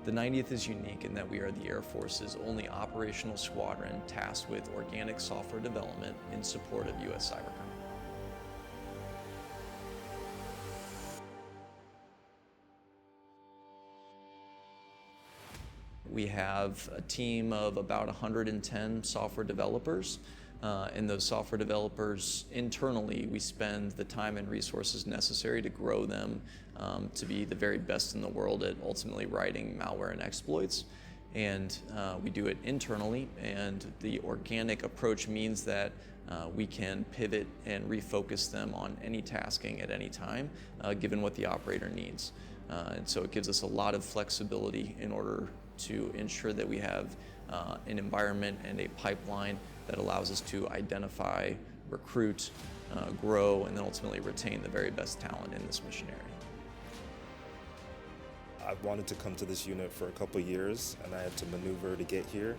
The 90th is unique in that we are the Air Force's only operational squadron tasked with organic software development in support of U.S. cybercrime. We have a team of about 110 software developers, and those software developers internally, we spend the time and resources necessary to grow them to be the very best in the world at ultimately writing malware and exploits. And we do it internally, and the organic approach means that we can pivot and refocus them on any tasking at any time, given what the operator needs. And so it gives us a lot of flexibility in order to ensure that we have an environment and a pipeline that allows us to identify, recruit, grow, and then ultimately retain the very best talent in this mission area. I wanted to come to this unit for a couple of years, and I had to maneuver to get here.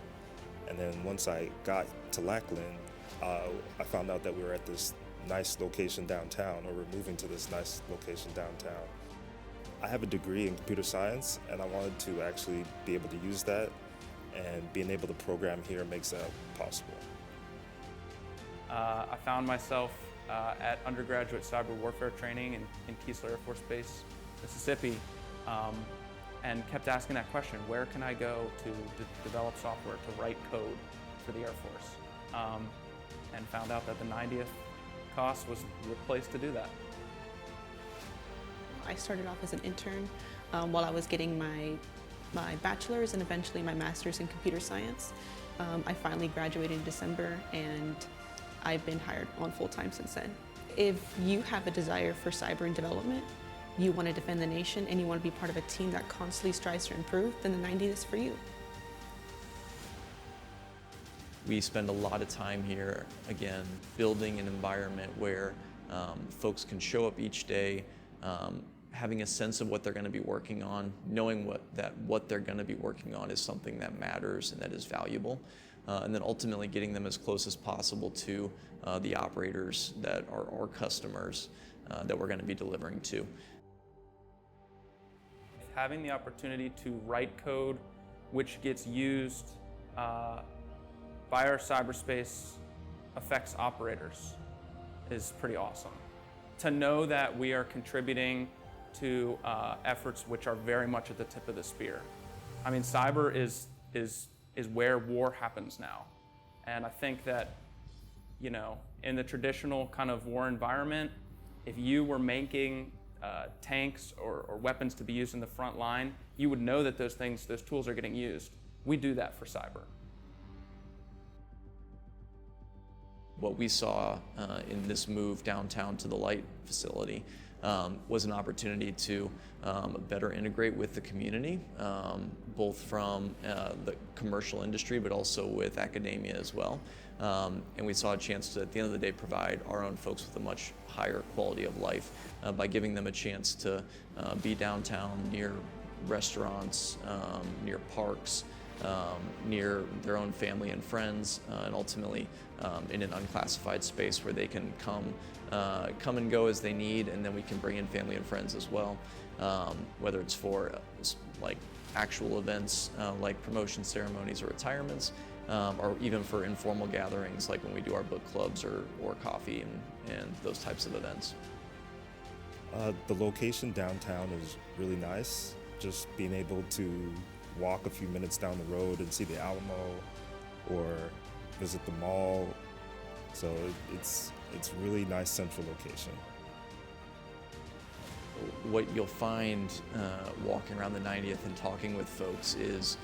And then once I got to Lackland, I found out that we were at this nice location downtown, or we're moving to this nice location downtown. I have a degree in computer science, and I wanted to actually be able to use that, and being able to program here makes that possible. I found myself at undergraduate cyber warfare training in Keesler Air Force Base, Mississippi, and kept asking that question, where can I go to develop software, to write code for the Air Force? And found out that the 90th COS was the place to do that. I started off as an intern while I was getting my bachelor's and eventually my master's in computer science. I finally graduated in December, and I've been hired on full-time since then. If you have a desire for cyber and development, you want to defend the nation, and you want to be part of a team that constantly strives to improve, then the 90th is for you. We spend a lot of time here, again, building an environment where folks can show up each day having a sense of what they're going to be working on, knowing what they're going to be working on is something that matters and that is valuable, and then ultimately getting them as close as possible to the operators that are our customers that we're going to be delivering to. Having the opportunity to write code which gets used by our cyberspace effects operators is pretty awesome. To know that we are contributing to efforts which are very much at the tip of the spear. I mean, cyber is where war happens now. And I think that, you know, in the traditional kind of war environment, if you were making tanks or weapons to be used in the front line, you would know that those tools are getting used. We do that for cyber. What we saw in this move downtown to the Light facility was an opportunity to better integrate with the community, both from the commercial industry but also with academia as well. And we saw a chance to, at the end of the day, provide our own folks with a much higher quality of life by giving them a chance to be downtown near restaurants, near parks, near their own family and friends, and ultimately in an unclassified space where they can come and go as they need, and then we can bring in family and friends as well, whether it's for like actual events like promotion ceremonies or retirements, or even for informal gatherings like when we do our book clubs or coffee and those types of events. The location downtown is really nice. Just being able to walk a few minutes down the road and see the Alamo or visit the mall. So it's really nice central location. What you'll find walking around the 90th and talking with folks is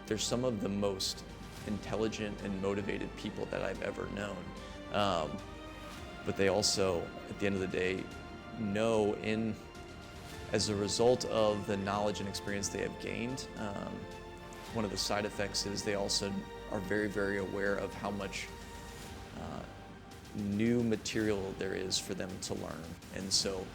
there's some of the most intelligent and motivated people that I've ever known. But they also, at the end of the day, know as a result of the knowledge and experience they have gained, one of the side effects is they also are very, very aware of how much new material there is for them to learn. And so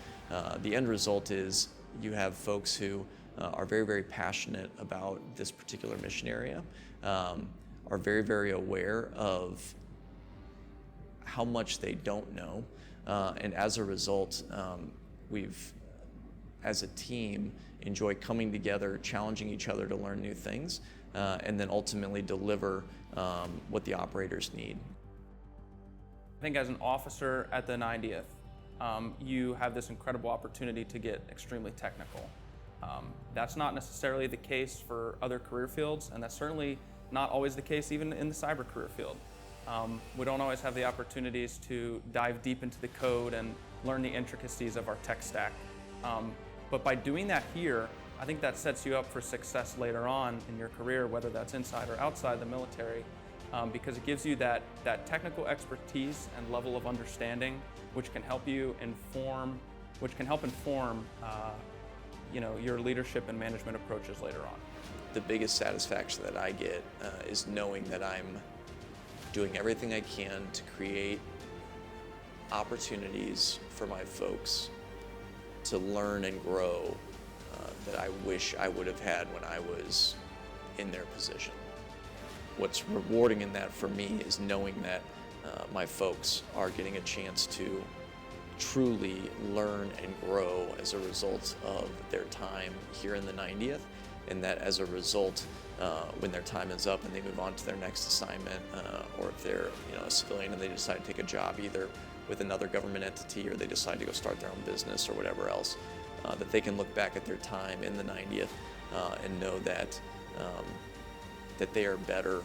the end result is you have folks who are very, very passionate about this particular mission area, are very, very aware of how much they don't know, and as a result, we've as a team, enjoy coming together, challenging each other to learn new things, and then ultimately deliver what the operators need. I think as an officer at the 90th, you have this incredible opportunity to get extremely technical. That's not necessarily the case for other career fields, and that's certainly not always the case even in the cyber career field. We don't always have the opportunities to dive deep into the code and learn the intricacies of our tech stack. But by doing that here, I think that sets you up for success later on in your career, whether that's inside or outside the military, because it gives you that technical expertise and level of understanding, which can help you inform, your leadership and management approaches later on. The biggest satisfaction that I get is knowing that I'm doing everything I can to create opportunities for my folks to learn and grow that I wish I would have had when I was in their position. What's rewarding in that for me is knowing that my folks are getting a chance to truly learn and grow as a result of their time here in the 90th, and that as a result, when their time is up and they move on to their next assignment, or if they're a civilian and they decide to take a job either with another government entity or they decide to go start their own business or whatever else, that they can look back at their time in the 90th and know that they are better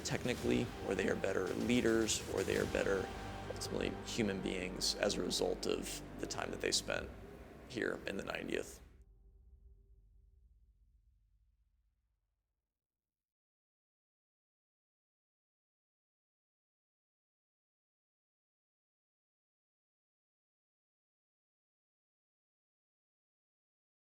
technically, or they are better leaders, or they are better ultimately human beings as a result of the time that they spent here in the 90th.